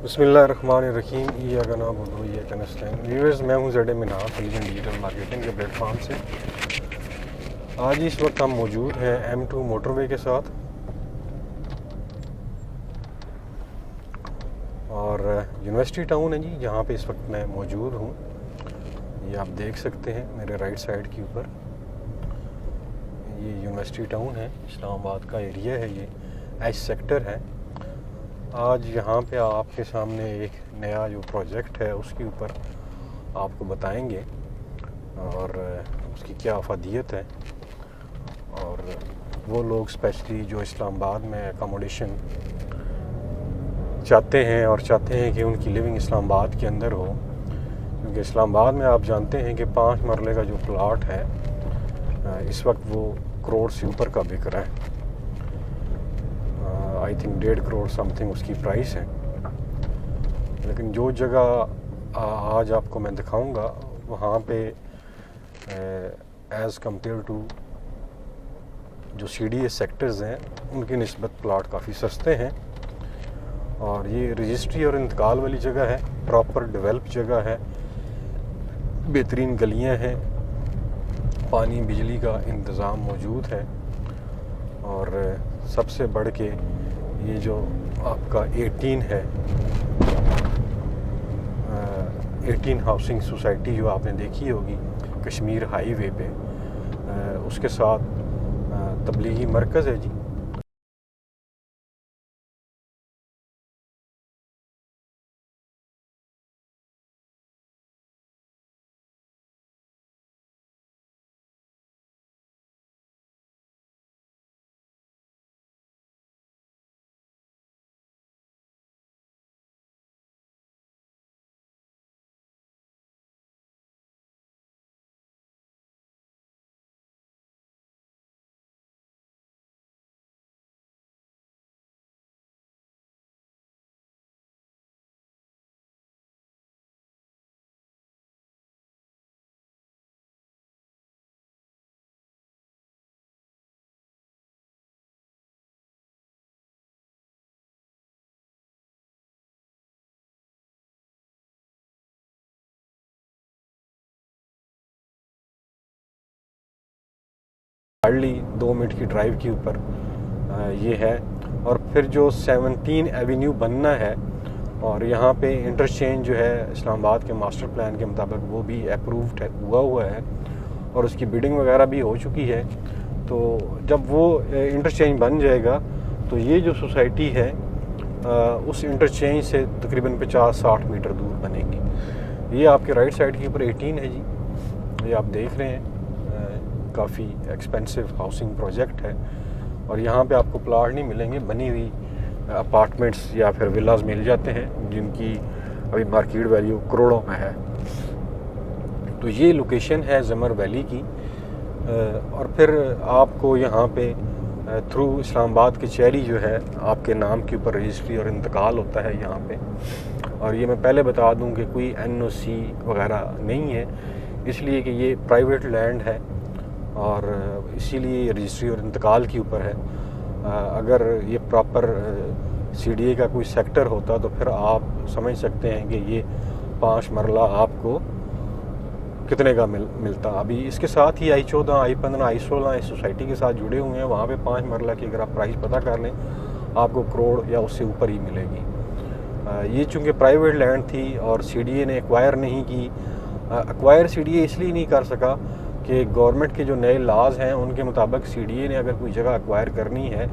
बिस्मिल्लाहिर्रहमानिर्रहीम। ईयाका नअबुदु व ईयाका नस्तईन। व्यूअर्स, मैं हूं ज़ेड मिनाफ इंटेलिजेंट डिजिटल मार्केटिंग के प्लेटफॉर्म से। आज इस वक्त हम मौजूद हैं M2 मोटरवे के साथ और यूनिवर्सिटी टाउन है जी, जहां पे इस वक्त मैं मौजूद हूं। ये आप देख सकते हैं मेरे राइट साइड के ऊपर, ये यूनिवर्सिटी टाउन है, इस्लामाबाद का एरिया है, ये एच सेक्टर है। आज यहाँ पे आपके सामने एक नया जो प्रोजेक्ट है उसके ऊपर आपको बताएंगे और उसकी क्या अफादियत है, और वो लोग स्पेशली जो इस्लामाबाद में अकोमोडेशन चाहते हैं और चाहते हैं कि उनकी लिविंग इस्लामाबाद के अंदर हो, क्योंकि इस्लामाबाद में आप जानते हैं कि 5 मरले का जो प्लाट है इस वक्त वो करोड़ से ऊपर का बिक रहा है। आई थिंक 1.5 करोड़ समथिंग उसकी प्राइस है। लेकिन जो जगह आज आपको मैं दिखाऊंगा वहाँ पे एज़ कम्पेयर टू जो CDA सेक्टर्स हैं उनकी निस्बत प्लाट काफ़ी सस्ते हैं, और ये रजिस्ट्री और इंतकाल वाली जगह है, प्रॉपर डेवलप जगह है, बेहतरीन गलियाँ हैं, पानी बिजली का इंतज़ाम मौजूद है, और सबसे बढ़ के ये जो आपका 18 है 18 हाउसिंग सोसाइटी जो आपने देखी होगी कश्मीर हाईवे पे, उसके साथ तबलीगी मरकज़ है जी। हार्डली 2 मिनट की ड्राइव के ऊपर ये है। और फिर जो 17 एवेन्यू बनना है, और यहाँ पे इंटरचेंज जो है इस्लामाबाद के मास्टर प्लान के मुताबिक वो भी अप्रूव्ड हुआ है और उसकी बिडिंग वगैरह भी हो चुकी है। तो जब वो इंटरचेंज बन जाएगा तो ये जो सोसाइटी है उस इंटरचेंज से तकरीबन 50-60 मीटर दूर बनेगी। ये आपके राइट साइड के ऊपर 18 है जी, ये आप देख रहे हैं, काफ़ी एक्सपेंसिव हाउसिंग प्रोजेक्ट है, और यहाँ पे आपको प्लाट नहीं मिलेंगे, बनी हुई अपार्टमेंट्स या फिर विलाज मिल जाते हैं जिनकी अभी मार्केट वैल्यू करोड़ों में है। तो ये लोकेशन है ज़मर वैली की। और फिर आपको यहाँ पे थ्रू इस्लामाबाद कचहरी जो है आपके नाम के ऊपर रजिस्ट्री और इंतकाल होता है यहाँ पे। और ये मैं पहले बता दूँ कि कोई NOC वगैरह नहीं है, इसलिए कि ये प्राइवेट लैंड है और इसीलिए रजिस्ट्री और इंतकाल के ऊपर है। अगर ये प्रॉपर CDA का कोई सेक्टर होता तो फिर आप समझ सकते हैं कि ये 5 मरला आपको कितने का मिलता। अभी इसके साथ ही I14, I15, I16 इस सोसाइटी के साथ जुड़े हुए हैं, वहाँ पे 5 मरला की अगर आप प्राइस पता कर लें आपको करोड़ या उससे ऊपर ही मिलेगी। ये चूँकि प्राइवेट लैंड थी और CDA ने एक्वायर नहीं की। एक्वायर CDA इसलिए नहीं कर सका कि गवर्नमेंट के जो नए लॉज हैं उनके मुताबिक CDA ने अगर कोई जगह एक्वायर करनी है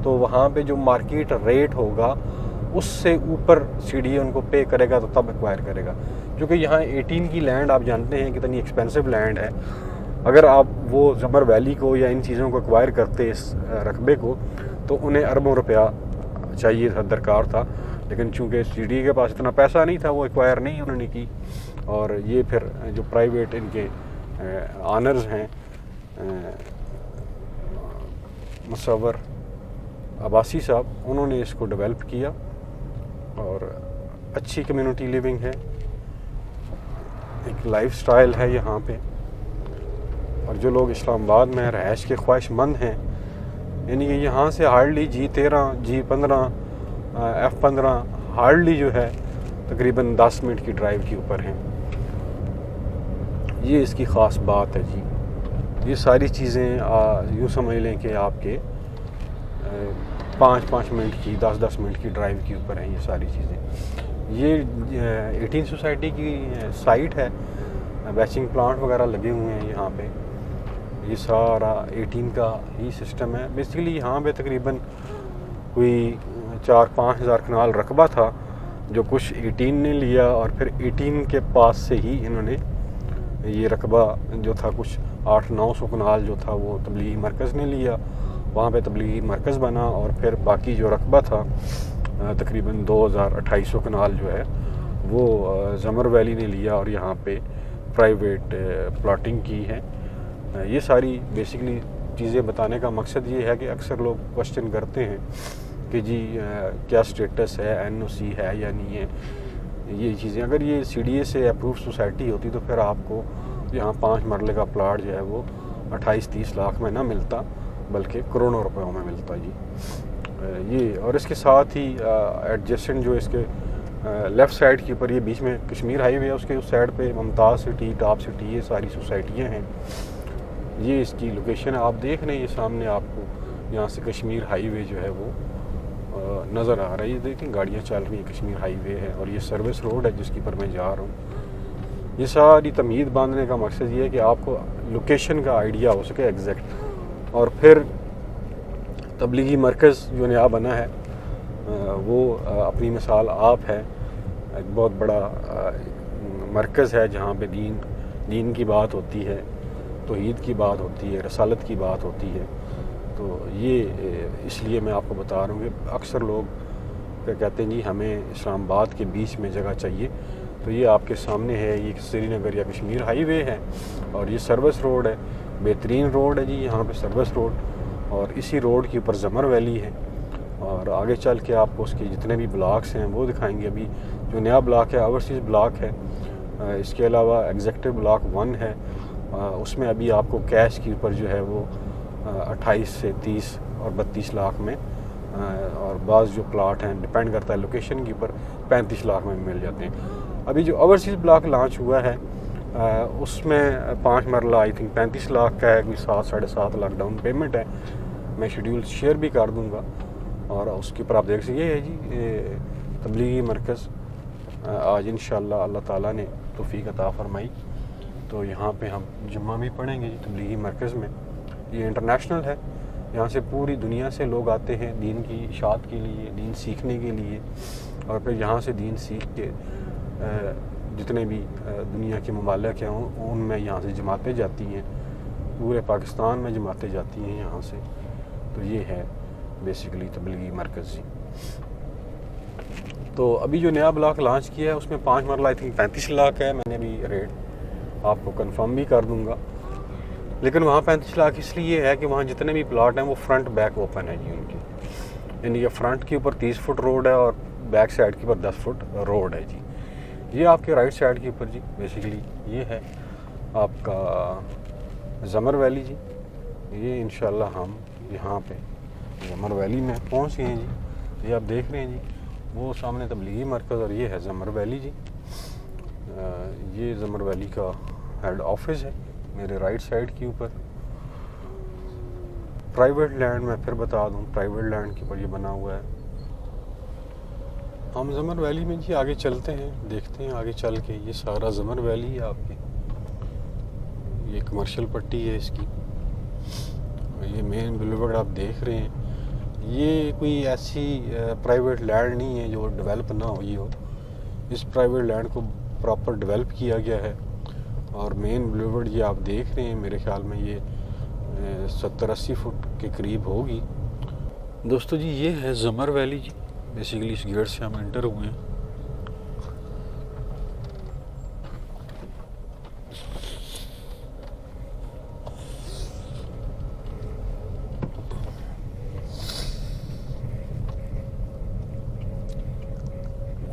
तो वहाँ पे जो मार्केट रेट होगा उससे ऊपर CDA उनको पे करेगा, तो तब एक्वायर करेगा। क्योंकि यहाँ 18 की लैंड आप जानते हैं कितनी एक्सपेंसिव लैंड है। अगर आप वो ज़मर वैली को या इन चीज़ों को एक्वायर करते इस रकबे को, तो उन्हें अरबों रुपया चाहिए था, दरकार था, लेकिन चूँकि CDA के पास इतना पैसा नहीं था वो एक्वायर नहीं उन्होंने की। और ये फिर जो प्राइवेट इनके ऑनर्स हैं मुसव्वर अब्बासी साहब, उन्होंने इसको डेवलप किया और अच्छी कम्युनिटी लिविंग है, एक लाइफस्टाइल है यहाँ पे। और जो लोग इस्लामाबाद में रहायश के ख्वाहिशमंद हैं, यानी कि यहाँ से hardly G13, G15, F15 hardly जो है तकरीबन 10 मिनट की ड्राइव के ऊपर हैं। ये इसकी ख़ास बात है जी। ये सारी चीज़ें यूँ समझ लें कि आपके 5-5 मिनट की 10-10 मिनट की ड्राइव के ऊपर हैं ये सारी चीज़ें। ये 18 सोसाइटी की साइट है, बैचिंग प्लांट वगैरह लगे हुए हैं यहाँ पे। ये सारा 18 का ही सिस्टम है। बेसिकली यहाँ पे तकरीबन कोई 4-5 हज़ार कनाल रकबा था जो कुछ 18 ने लिया, और फिर 18 के पास से ही इन्होंने ये रकबा जो था कुछ 800-900 कनाल जो था वो तबलीगी मरकज़ ने लिया, वहाँ पे तबलीगी मरकज़ बना। और फिर बाकी जो रकबा था तकरीबन 2200 कनाल जो है वो ज़मर वैली ने लिया और यहाँ पे प्राइवेट प्लॉटिंग की है। ये सारी बेसिकली चीज़ें बताने का मकसद ये है कि अक्सर लोग क्वेश्चन करते हैं कि जी क्या स्टेटस है, NOC है या नहीं है। ये चीज़ें अगर ये CDA से अप्रूव सोसाइटी होती तो फिर आपको यहाँ 5 मरले का प्लाट जो है वो 28-30 लाख में ना मिलता, बल्कि करोड़ों रुपयों में मिलता जी। ये और इसके साथ ही एडजेसेंट जो इसके लेफ़्ट साइड के ऊपर ये बीच में कश्मीर हाईवे है, उसके उस साइड पे मुमताज़ सिटी, टॉप सिटी, ये सारी सोसाइटियाँ हैं। ये इसकी लोकेशन है, आप देख रहे हैं ये सामने आपको यहाँ से कश्मीर हाईवे जो है वो नज़र आ रही है। देखें गाड़ियाँ चल रही हैं, कश्मीर हाईवे है और ये सर्विस रोड है जिसकी पर मैं जा रहा हूँ। ये सारी तमीद बांधने का मकसद ये है कि आपको लोकेशन का आइडिया हो सके एग्जैक्ट। और फिर तबलीगी मरकज़ जो नया बना है वो अपनी मिसाल आप है, एक बहुत बड़ा मरकज़ है जहाँ पे दीन की बात होती है, तौहीद की बात होती है, रसालत की बात होती है। तो ये इसलिए मैं आपको बता रहा हूँ कि अक्सर लोग कहते हैं जी हमें इस्लामाबाद के बीच में जगह चाहिए। तो ये आपके सामने है, ये श्रीनगर या कश्मीर हाईवे है और ये सर्विस रोड है, बेहतरीन रोड है जी यहाँ पे सर्विस रोड। और इसी रोड के ऊपर ज़मर वैली है और आगे चल के आपको उसके जितने भी ब्लॉक्स हैं वो दिखाएंगे। अभी जो नया ब्लॉक है ओवरसीज़ ब्लॉक है, इसके अलावा एग्जेक्टिव ब्लॉक 1 है, उसमें अभी आपको कैश के ऊपर जो है वो 28 से 30 और 32 लाख में, और बाज़ जो प्लाट हैं डिपेंड करता है लोकेशन के ऊपर 35 लाख में मिल जाते हैं। अभी जो ओवरसीज़ ब्लॉक लॉन्च हुआ है उसमें 5 मरला आई थिंक 35 लाख का है, कोई 7-7.5 लाख डाउन पेमेंट है। मैं शेड्यूल शेयर भी कर दूंगा और उसके ऊपर आप देख सकते। ये है जी तबलीगी मरकज़। आज इंशाअल्लाह अल्लाह ताला ने तौफीक अता फरमाई तो यहाँ पे हम जुम्मा भी पढ़ेंगे जी तबलीगी मरकज़ में। ये इंटरनेशनल है, यहाँ से पूरी दुनिया से लोग आते हैं दीन की इशाअत के लिए, दीन सीखने के लिए, और फिर यहाँ से दीन सीख के जितने भी दुनिया के ममालिक हैं उनमें यहाँ से जमातें जाती हैं, पूरे पाकिस्तान में जमातें जाती हैं यहाँ से। तो ये है बेसिकली तबलीगी मरकज़ जी। तो अभी जो नया ब्लॉक लॉन्च किया है उसमें 5 मरला आई थिंक 35 लाख है। मैंने अभी रेट आपको कंफर्म भी कर दूंगा, लेकिन वहाँ 35 लाख इसलिए है कि वहाँ जितने भी प्लाट हैं वो फ्रंट बैक ओपन है जी उनकी, यानी ये फ्रंट के ऊपर 30 फुट रोड है और बैक साइड के ऊपर 10 फुट रोड है जी। ये आपके राइट साइड के ऊपर जी बेसिकली ये है आपका ज़मर वैली जी। ये इंशाल्लाह हम यहाँ पे ज़मर वैली में पहुँच गए हैं जी। ये आप देख रहे हैं जी वो सामने तबलीगी मरकज़ और ये है ज़मर वैली जी। ये ज़मर वैली का हेड ऑफिस है मेरे राइट साइड के ऊपर। प्राइवेट लैंड मैं फिर बता दूं, प्राइवेट लैंड के ऊपर ये बना हुआ है। हम ज़मर वैली में जी आगे चलते हैं, देखते हैं आगे चल के। ये सारा ज़मर वैली है आपकी, ये कमर्शियल पट्टी है इसकी। ये मेन बुलेवार्ड आप देख रहे हैं। ये कोई ऐसी प्राइवेट लैंड नहीं है जो डेवलप ना हुई हो। इस प्राइवेट लैंड को प्रॉपर डेवलप किया गया है और मेन बुलेवार्ड ये आप देख रहे हैं, मेरे ख्याल में ये 70-80 फुट के करीब होगी। दोस्तों जी ये है ज़मर वैली जी। बेसिकली इस गेट से हम एंटर हुए हैं।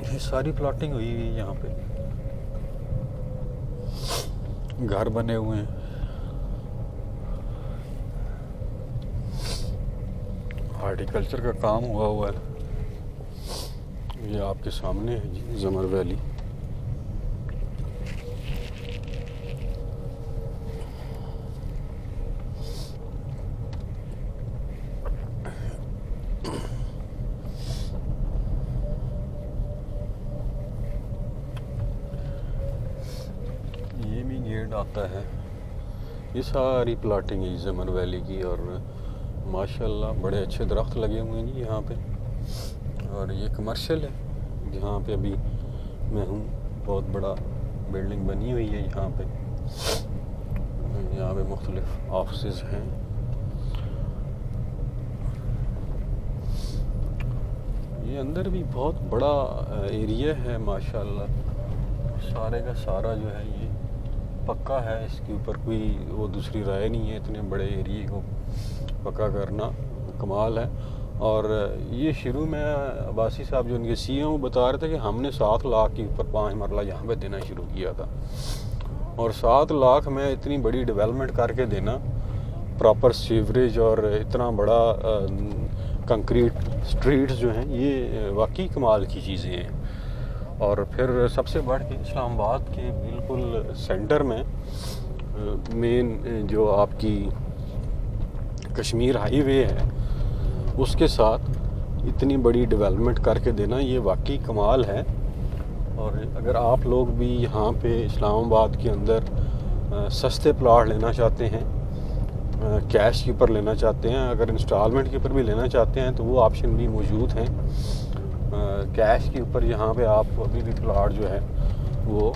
ये सारी प्लॉटिंग हुई हुई है, यहाँ पे घर बने हुए हैं, हॉर्टिकल्चर का काम हुआ है। ये आपके सामने है जी ज़मर वैली। ये भी गेट आता है। ये सारी प्लाटिंग है ज़मर वैली की, और माशाल्लाह बड़े अच्छे दरख्त लगे हुए हैं जी यहाँ पे। और ये कमर्शियल है जहाँ पे अभी मैं हूँ। बहुत बड़ा बिल्डिंग बनी हुई है यहाँ पे मुख्तलिफ ऑफिसेज हैं। ये अंदर भी बहुत बड़ा एरिया है माशाल्लाह। सारे का सारा जो है ये पक्का है, इसके ऊपर कोई वो दूसरी राय नहीं है। इतने बड़े एरिए को पक्का करना कमाल है। और ये शुरू में अब्बासी साहब जो उनके CEO वो बता रहे थे कि हमने 7 लाख के ऊपर 5 मरला यहाँ पे देना शुरू किया था। और 7 लाख में इतनी बड़ी डेवलपमेंट करके देना, प्रॉपर सीवरेज और इतना बड़ा कंक्रीट स्ट्रीट्स जो हैं, ये वाकई कमाल की चीज़ें हैं। और फिर सबसे बढ़ के इस्लामाबाद के बिल्कुल सेंटर में मेन जो आपकी कश्मीर हाईवे है उसके साथ इतनी बड़ी डेवलपमेंट करके देना, ये वाकई कमाल है। और अगर आप लोग भी यहाँ पे इस्लामाबाद के अंदर सस्ते प्लॉट लेना चाहते हैं, कैश के ऊपर लेना चाहते हैं, अगर इंस्टॉलमेंट के ऊपर भी लेना चाहते हैं तो वो ऑप्शन भी मौजूद हैं। कैश के ऊपर यहाँ पे आप अभी भी प्लॉट जो है वो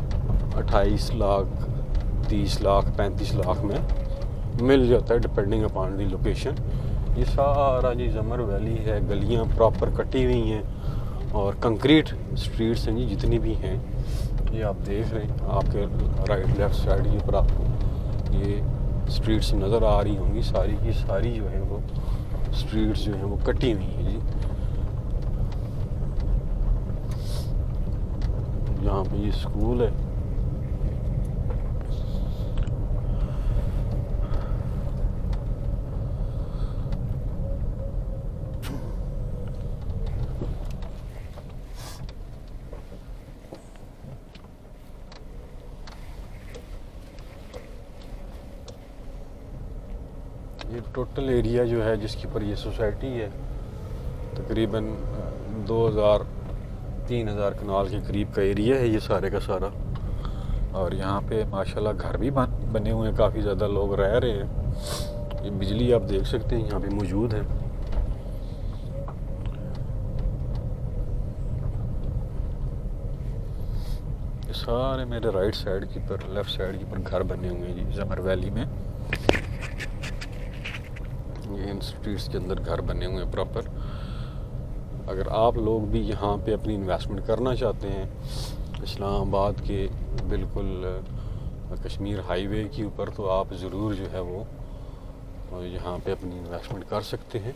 28 लाख 30 लाख 35 लाख में मिल जाता है, डिपेंडिंग अपॉन दी लोकेशन। ये सारा जी ज़मर वैली है, गलियाँ प्रॉपर कटी हुई हैं और कंक्रीट स्ट्रीट्स हैं जी जितनी भी हैं। ये आप देख रहे हैं, आपके राइट लेफ़्ट साइड के ऊपर आपको ये स्ट्रीट्स नज़र आ रही होंगी। सारी की सारी जो है वो स्ट्रीट्स जो हैं वो कटी हुई हैं जी। यहाँ पे ये स्कूल है। ये टोटल एरिया जो है जिसके ऊपर ये सोसाइटी है तकरीबन 2000-3000 कनाल के करीब का एरिया है ये सारे का सारा। और यहाँ पे माशाल्लाह घर भी बने हुए हैं, काफ़ी ज़्यादा लोग रह रहे हैं। ये बिजली आप देख सकते हैं यहाँ पे मौजूद है। ये सारे मेरे राइट साइड के ऊपर लेफ़्ट साइड के ऊपर घर बने हुए हैं जी ज़मर वैली में। ये इन स्ट्रीट्स के अंदर घर बने हुए हैं प्रॉपर। अगर आप लोग भी यहाँ पे अपनी इन्वेस्टमेंट करना चाहते हैं इस्लामाबाद के बिल्कुल कश्मीर हाईवे के ऊपर, तो आप ज़रूर जो है वो यहाँ पे अपनी इन्वेस्टमेंट कर सकते हैं।